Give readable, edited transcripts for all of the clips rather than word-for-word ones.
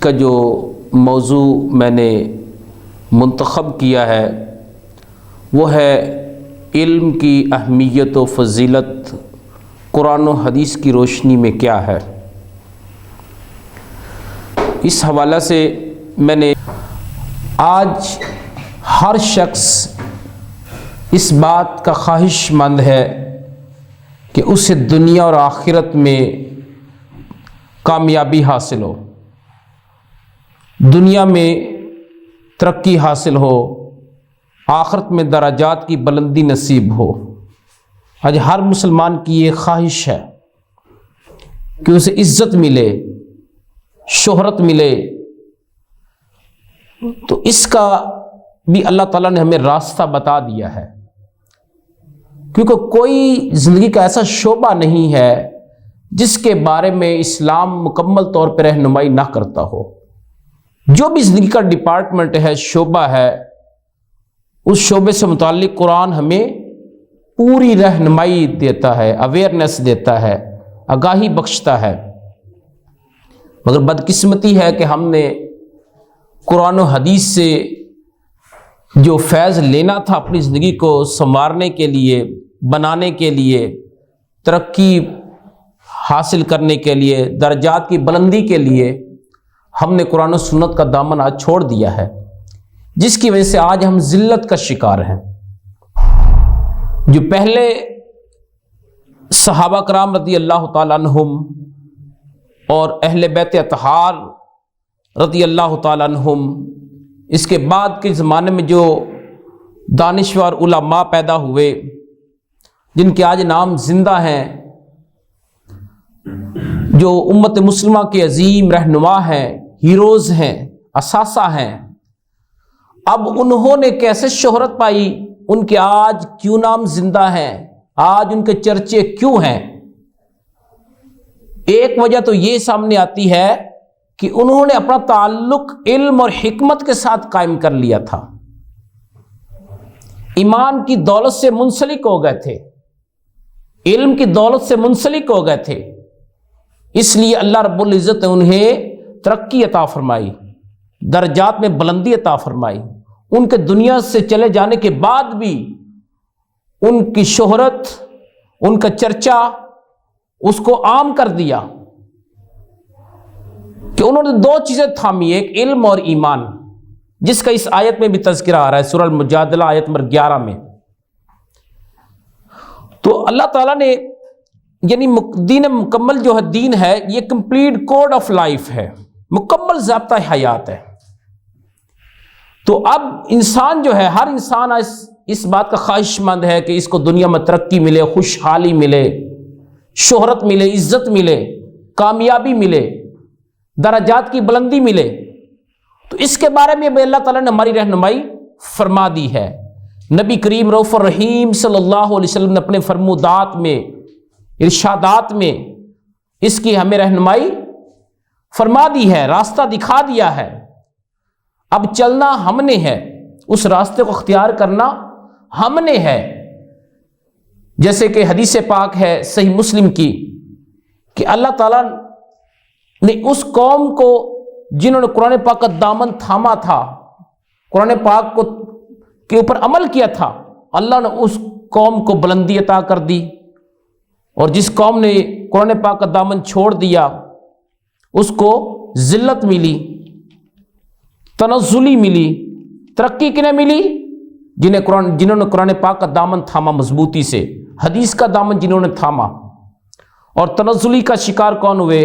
کا جو موضوع میں نے منتخب کیا ہے وہ ہے علم کی اہمیت و فضیلت قرآن و حدیث کی روشنی میں کیا ہے۔ اس حوالہ سے میں نے آج ہر شخص اس بات کا خواہش مند ہے کہ اسے دنیا اور آخرت میں کامیابی حاصل ہو، دنیا میں ترقی حاصل ہو، آخرت میں درجات کی بلندی نصیب ہو۔ آج ہر مسلمان کی یہ خواہش ہے کہ اسے عزت ملے، شہرت ملے۔ تو اس کا بھی اللہ تعالیٰ نے ہمیں راستہ بتا دیا ہے، کیونکہ کوئی زندگی کا ایسا شعبہ نہیں ہے جس کے بارے میں اسلام مکمل طور پہ رہنمائی نہ کرتا ہو۔ جو بھی زندگی کا ڈپارٹمنٹ ہے، شعبہ ہے، اس شعبے سے متعلق قرآن ہمیں پوری رہنمائی دیتا ہے، اویئرنیس دیتا ہے، آگاہی بخشتا ہے۔ مگر بدقسمتی ہے کہ ہم نے قرآن و حدیث سے جو فیض لینا تھا اپنی زندگی کو سنوارنے کے لیے، بنانے کے لیے، ترقی حاصل کرنے کے لیے، درجات کی بلندی کے لیے، ہم نے قرآن و سنت کا دامن آج چھوڑ دیا ہے، جس کی وجہ سے آج ہم ذلت کا شکار ہیں۔ جو پہلے صحابہ کرام رضی اللہ تعالیٰ عنہم اور اہل بیت اطہار رضی اللہ تعالیٰ عنہم، اس کے بعد کے زمانے میں جو دانشور علماء پیدا ہوئے جن کے آج نام زندہ ہیں، جو امت مسلمہ کے عظیم رہنما ہیں، ہیروز ہیں، اساتذہ ہیں، اب انہوں نے کیسے شہرت پائی، ان کے آج کیوں نام زندہ ہیں، آج ان کے چرچے کیوں ہیں؟ ایک وجہ تو یہ سامنے آتی ہے کہ انہوں نے اپنا تعلق علم اور حکمت کے ساتھ قائم کر لیا تھا، ایمان کی دولت سے منسلک ہو گئے تھے، علم کی دولت سے منسلک ہو گئے تھے، اس لیے اللہ رب العزت نے انہیں ترقی عطا فرمائی، درجات میں بلندی عطا فرمائی۔ ان کے دنیا سے چلے جانے کے بعد بھی ان کی شہرت، ان کا چرچا اس کو عام کر دیا کہ انہوں نے دو چیزیں تھامی، ایک علم اور ایمان، جس کا اس آیت میں بھی تذکرہ آ رہا ہے، سورہ المجادلہ آیت نمبر 11 میں۔ تو اللہ تعالیٰ نے یعنی دین مکمل جو ہے، دین ہے یہ کمپلیٹ کوڈ آف لائف ہے، مکمل ضابطہ حیات ہے۔ تو اب انسان جو ہے، ہر انسان اس بات کا خواہش مند ہے کہ اس کو دنیا میں ترقی ملے، خوشحالی ملے، شہرت ملے، عزت ملے، کامیابی ملے، درجات کی بلندی ملے۔ تو اس کے بارے میں اللہ تعالیٰ نے ہماری رہنمائی فرما دی ہے۔ نبی کریم رؤوف الرحیم صلی اللہ علیہ وسلم نے اپنے فرمودات میں، ارشادات میں اس کی ہمیں رہنمائی فرما دی ہے، راستہ دکھا دیا ہے۔ اب چلنا ہم نے ہے، اس راستے کو اختیار کرنا ہم نے ہے۔ جیسے کہ حدیث پاک ہے صحیح مسلم کی کہ اللہ تعالیٰ نے اس قوم کو جنہوں نے قرآن پاک کا دامن تھاما تھا، قرآن پاک کے اوپر عمل کیا تھا، اللہ نے اس قوم کو بلندی عطا کر دی، اور جس قوم نے قرآن پاک کا دامن چھوڑ دیا اس کو ذلت ملی، تنزلی ملی۔ ترقی کنہیں ملی؟ جنہوں نے قرآن پاک کا دامن تھاما مضبوطی سے، حدیث کا دامن جنہوں نے تھاما۔ اور تنزلی کا شکار کون ہوئے،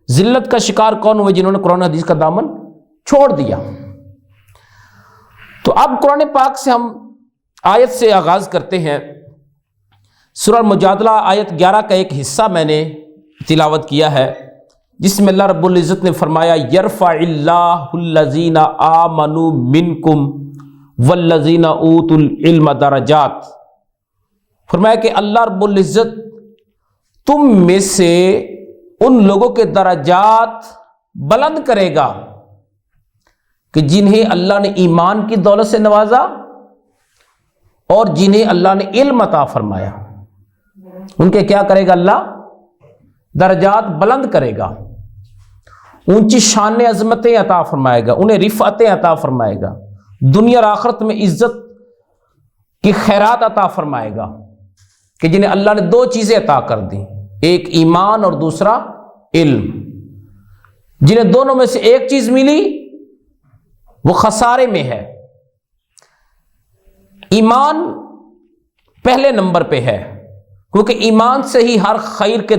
ذلت کا شکار کون ہوئے؟ جنہوں نے قرآن حدیث کا دامن چھوڑ دیا۔ تو اب قرآن پاک سے ہم آیت سے آغاز کرتے ہیں۔ سورہ المجادلہ آیت 11 کا ایک حصہ میں نے تلاوت کیا ہے، جس میں اللہ رب العزت نے فرمایا یرفع اللہ الذین آمنوا منکم والذین اوتوا العلم درجات۔ فرمایا کہ اللہ رب العزت تم میں سے ان لوگوں کے درجات بلند کرے گا کہ جنہیں اللہ نے ایمان کی دولت سے نوازا اور جنہیں اللہ نے علم عطا فرمایا، ان کے کیا کرے گا؟ اللہ درجات بلند کرے گا۔ اونچی شان عظمتیں عطا فرمائے گا، انہیں رفعتیں عطا فرمائے گا، دنیا اور آخرت میں عزت کی خیرات عطا فرمائے گا، کہ جنہیں اللہ نے دو چیزیں عطا کر دی، ایک ایمان اور دوسرا علم۔ جنہیں دونوں میں سے ایک چیز ملی وہ خسارے میں ہے۔ ایمان پہلے نمبر پہ ہے، کیونکہ ایمان سے ہی ہر خیر کے،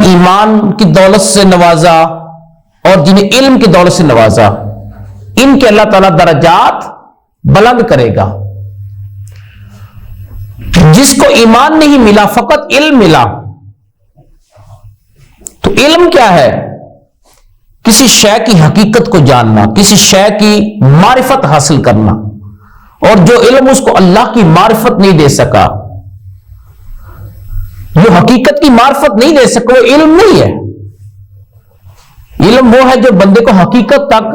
ایمان کی دولت سے نوازا اور جنہیں علم کی دولت سے نوازا، ان کے اللہ تعالیٰ درجات بلند کرے گا۔ جس کو ایمان نہیں ملا، فقط علم ملا، تو علم کیا ہے؟ کسی شے کی حقیقت کو جاننا، کسی شے کی معرفت حاصل کرنا، اور جو علم اس کو اللہ کی معرفت نہیں دے سکا، جو حقیقت کی معرفت نہیں دے سکا، وہ علم نہیں ہے۔ علم وہ ہے جو بندے کو حقیقت تک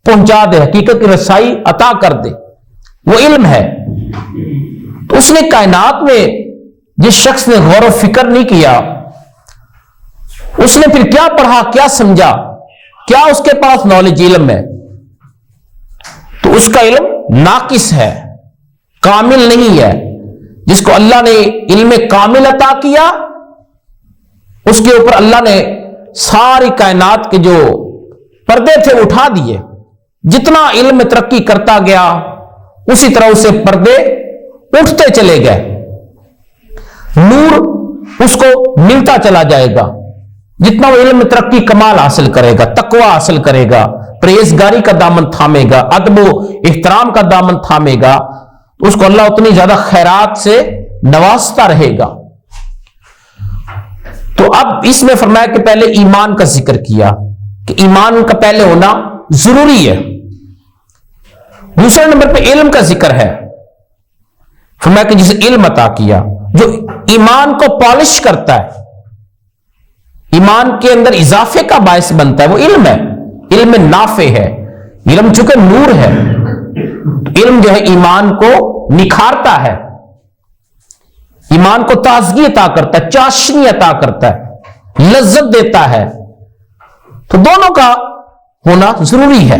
پہنچا دے، حقیقت کی رسائی عطا کر دے، وہ علم ہے۔ تو اس نے کائنات میں جس شخص نے غور و فکر نہیں کیا، اس نے پھر کیا پڑھا، کیا سمجھا، کیا اس کے پاس نالج علم ہے، تو اس کا علم ناقص ہے، کامل نہیں ہے۔ جس کو اللہ نے علم کامل عطا کیا، اس کے اوپر اللہ نے ساری کائنات کے جو پردے تھے اٹھا دیے۔ جتنا علم ترقی کرتا گیا، اسی طرح اسے پردے اٹھتے چلے گئے، نور اس کو ملتا چلا جائے گا۔ جتنا وہ علم ترقی کمال حاصل کرے گا، تقوی حاصل کرے گا، پرہیزگاری کا دامن تھامے گا، ادب و احترام کا دامن تھامے گا، اس کو اللہ اتنی زیادہ خیرات سے نوازتا رہے گا۔ تو اب اس میں فرمایا کہ پہلے ایمان کا ذکر کیا کہ ایمان کا پہلے ہونا ضروری ہے۔ دوسرے نمبر پہ علم کا ذکر ہے، فرمایا کہ جسے علم عطا کیا، جو ایمان کو پالش کرتا ہے، ایمان کے اندر اضافے کا باعث بنتا ہے، وہ علم ہے، علم نافع ہے۔ علم چونکہ نور ہے، علم جو ہے ایمان کو نکھارتا ہے، ایمان کو تازگی عطا کرتا ہے، چاشنی عطا کرتا ہے، لذت دیتا ہے۔ تو دونوں کا ہونا ضروری ہے۔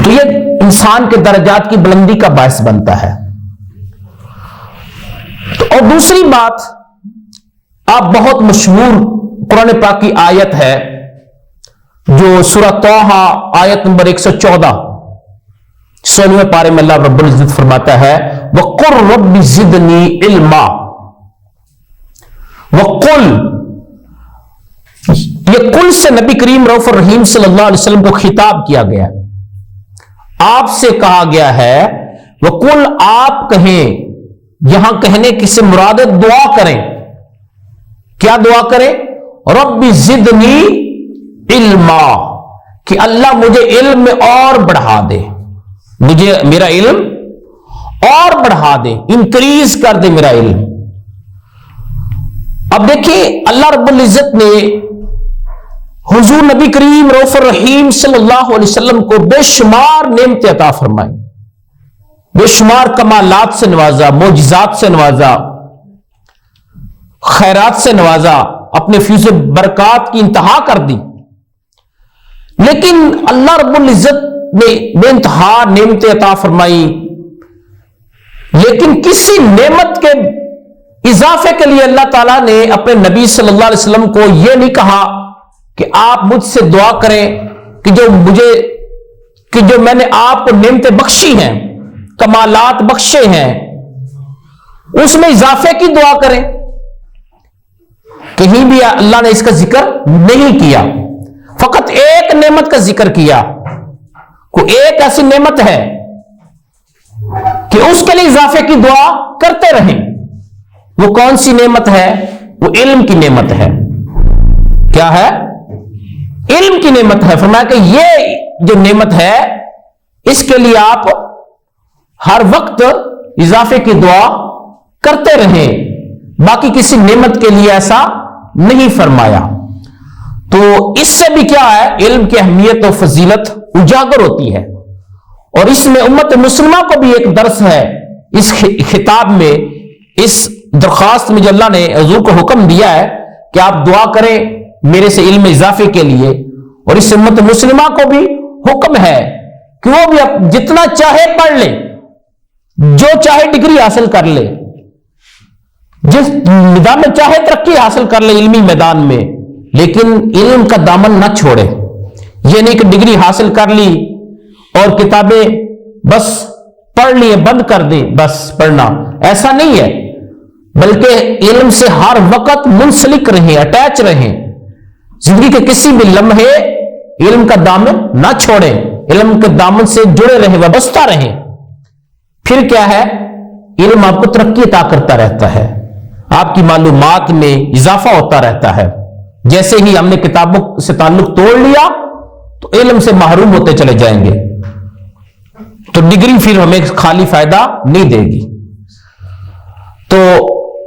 تو یہ انسان کے درجات کی بلندی کا باعث بنتا ہے۔ تو اور دوسری بات، آپ بہت مشہور قرآن پاک کی آیت ہے جو سورہ طٰہٰ آیت نمبر 114، 16ویں پارے میں اللہ رب العزت فرماتا ہے وَقُلْ رَبِّ زِدْنِي عِلْمًا۔ وَقُلْ، یہ کل سے نبی کریم رؤوف الرحیم صلی اللہ علیہ وسلم کو خطاب کیا گیا، آپ سے کہا گیا ہے وَقُلْ، آپ کہیں، یہاں کہنے کی سے مراد دعا کریں۔ کیا دعا کریں؟ رَبِّ زِدْنِي عِلْمًا، کہ اللہ مجھے علم میں اور بڑھا دے، مجھے میرا علم اور بڑھا دے، انکریز کر دے میرا علم۔ اب دیکھیں اللہ رب العزت نے حضور نبی کریم رؤوف الرحیم صلی اللہ علیہ وسلم کو بے شمار نعمتیں عطا فرمائی، بے شمار کمالات سے نوازا، معجزات سے نوازا، خیرات سے نوازا، اپنے فیض برکات کی انتہا کر دی۔ لیکن اللہ رب العزت نے بے انتہا نعمتیں عطا فرمائی، لیکن کسی نعمت کے اضافے کے لیے اللہ تعالیٰ نے اپنے نبی صلی اللہ علیہ وسلم کو یہ نہیں کہا کہ آپ مجھ سے دعا کریں کہ جو میں نے آپ کو نعمتیں بخشی ہیں، کمالات بخشے ہیں، اس میں اضافے کی دعا کریں۔ کہیں بھی اللہ نے اس کا ذکر نہیں کیا، فقط ایک نعمت کا ذکر کیا، کوئی ایک ایسی نعمت ہے کہ اس کے لیے اضافے کی دعا کرتے رہیں۔ وہ کون سی نعمت ہے؟ وہ علم کی نعمت ہے۔ کیا ہے؟ علم کی نعمت ہے۔ فرمایا کہ یہ جو نعمت ہے اس کے لیے آپ ہر وقت اضافے کی دعا کرتے رہیں، باقی کسی نعمت کے لیے ایسا نہیں فرمایا۔ تو اس سے بھی کیا ہے؟ علم کی اہمیت اور فضیلت اجاگر ہوتی ہے، اور اس میں امت مسلمہ کو بھی ایک درس ہے اس خطاب میں، اس درخواست میں جو اللہ نے حضور کو حکم دیا ہے کہ آپ دعا کریں میرے سے علم اضافے کے لیے، اور اس امت مسلمہ کو بھی حکم ہے کہ وہ بھی جتنا چاہے پڑھ لے، جو چاہے ڈگری حاصل کر لے، جس میدان میں چاہے ترقی حاصل کر لے علمی میدان میں، لیکن علم کا دامن نہ چھوڑے۔ یہ نہیں کہ ڈگری حاصل کر لی اور کتابیں بس پڑھ لی بند کر دیں، بس پڑھنا، ایسا نہیں ہے، بلکہ علم سے ہر وقت منسلک رہیں، اٹیچ رہیں، زندگی کے کسی بھی لمحے علم کا دامن نہ چھوڑیں، علم کے دامن سے جڑے رہیں، وابستہ رہیں۔ پھر کیا ہے؟ علم آپ کو ترقی عطا کرتا رہتا ہے، آپ کی معلومات میں اضافہ ہوتا رہتا ہے۔ جیسے ہی ہم نے کتابوں سے تعلق توڑ لیا تو علم سے محروم ہوتے چلے جائیں گے، تو ڈگری پھر ہمیں خالی فائدہ نہیں دے گی۔ تو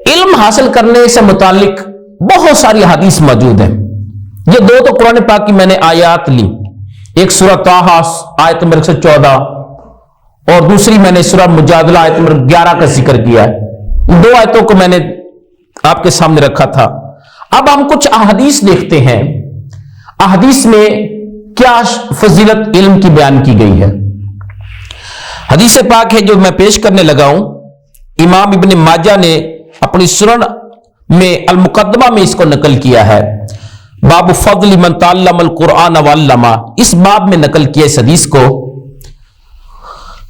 علم حاصل کرنے سے متعلق بہت ساری حدیث موجود ہیں۔ یہ دو تو قرآن پاک کی میں نے آیات لی، ایک سورہ طٰہٰ آیت نمبر 114 اور دوسری میں نے سورہ مجادلہ آیت نمبر 11 کا ذکر کیا ہے۔ دو آیتوں کو میں نے آپ کے سامنے رکھا تھا۔ اب ہم کچھ احادیث دیکھتے ہیں، احادیث میں کیا فضیلت علم کی بیان کی گئی ہے۔ حدیث پاک ہے جو میں پیش کرنے لگا ہوں، امام ابن ماجہ نے اپنی سنن میں المقدمہ میں اس کو نقل کیا ہے، باب فضل من تعلم القرآن وعلمہ، اس باب میں نقل کیا اس حدیث کو۔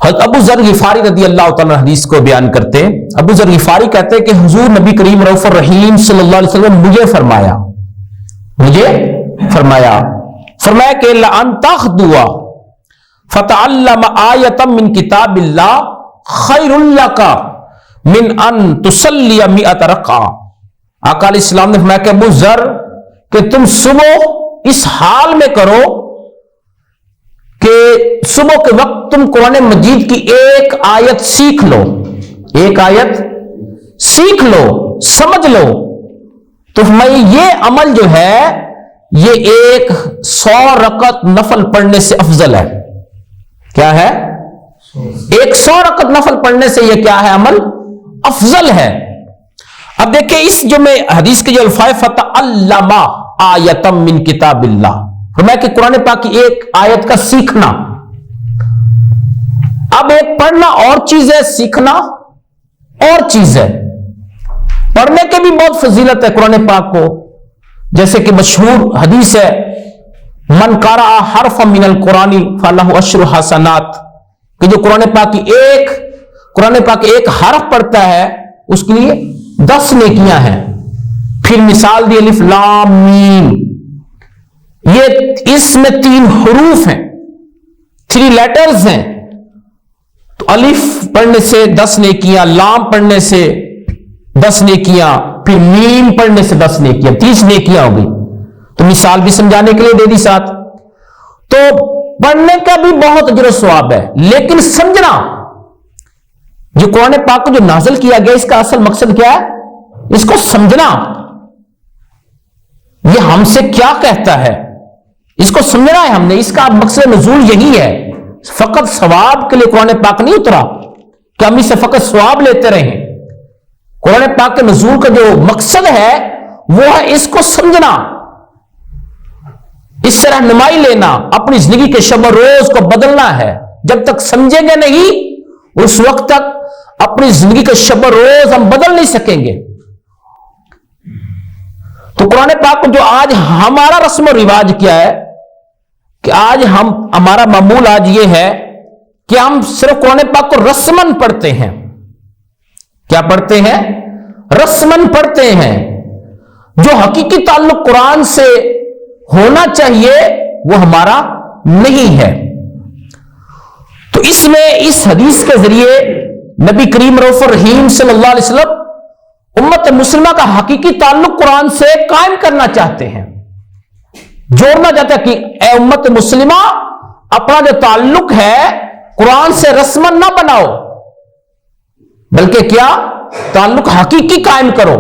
حضرت ابو ذر غفاری رضی اللہ تعالیٰ حدیث کو بیان کرتے ہیں۔ ابو ذر غفاری کہتے ہیں کہ حضور نبی کریم رؤوف الرحیم صلی اللہ علیہ وسلم مجھے فرمایا کہ لَأَن تَغْدُوَ فَتَعَلَّمَ آیَةً مِّن کتاب اللہ خَيْرٌ لَكَ مِنْ أَن تُصَلِّيَ مِئَةَ رَكْعَةٍ۔ آقا علیہ السلام نے فرمایا کہ ابو ذر کہ تم صبح اس حال میں کرو کہ صبح کے وقت تم قرآن مجید کی ایک آیت سیکھ لو، ایک آیت سیکھ لو، سمجھ لو، تو میں یہ عمل جو ہے یہ 100 رکعت نفل پڑھنے سے افضل ہے۔ کیا ہے؟ 100 رکعت نفل پڑھنے سے یہ کیا ہے؟ عمل افضل ہے۔ اب دیکھیں اس جو میں حدیث کے جو الفاظ فَتَعَلَّمَ آیَةً مِّن کتاب اللہ، فرمایا کہ قرآن پاک کی ایک آیت کا سیکھنا۔ اب ایک پڑھنا اور چیز ہے، سیکھنا اور چیز ہے۔ پڑھنے کے بھی بہت فضیلت ہے قرآن پاک کو، جیسے کہ مشہور حدیث ہے من قرأ حرفا من القرآن فلہ عشر حسنات، کہ جو قرآن پاک کی ایک حرف پڑھتا ہے اس کے لیے 10 نیکیاں ہیں۔ پھر مثال دی الف لام میم، یہ اس میں 3 حروف ہیں، 3 لیٹرز ہیں، تو الف پڑھنے سے 10 نیکیاں، لام پڑھنے سے 10 نیکیاں، پھر میم پڑھنے سے 10 نیکیاں، 30 نیکیاں ہو گئی۔ تو مثال بھی سمجھانے کے لیے دے دی ساتھ۔ تو پڑھنے کا بھی بہت اجر و ثواب ہے، لیکن سمجھنا، جو قرآن پاک کو جو نازل کیا گیا اس کا اصل مقصد کیا ہے؟ اس کو سمجھنا، یہ ہم سے کیا کہتا ہے اس کو سمجھنا ہے ہم نے، اس کا مقصد نزول یہی ہے۔ فقط ثواب کے لیے قرآن پاک نہیں اترا کہ ہم اس سے فقط ثواب لیتے رہیں۔ قرآن پاک کے نزول کا جو مقصد ہے وہ ہے اس کو سمجھنا، اس سے رہنمائی لینا، اپنی زندگی کے شب و روز کو بدلنا ہے۔ جب تک سمجھیں گے نہیں اس وقت تک اپنی زندگی کے شب و روز ہم بدل نہیں سکیں گے۔ تو قرآن پاک کو جو آج ہمارا رسم و رواج کیا ہے کہ آج ہمارا معمول آج یہ ہے کہ ہم صرف قرآن پاک کو رسمن پڑھتے ہیں۔ کیا پڑھتے ہیں؟ رسمن پڑھتے ہیں۔ جو حقیقی تعلق قرآن سے ہونا چاہیے وہ ہمارا نہیں ہے۔ تو اس میں اس حدیث کے ذریعے نبی کریم رؤوف الرحیم صلی اللہ علیہ وسلم امت مسلمہ کا حقیقی تعلق قرآن سے قائم کرنا چاہتے ہیں، جوڑنا چاہتے ہیں کہ اے امت مسلمہ اپنا جو تعلق ہے قرآن سے رسمن نہ بناؤ، بلکہ کیا تعلق حقیقی قائم کرو۔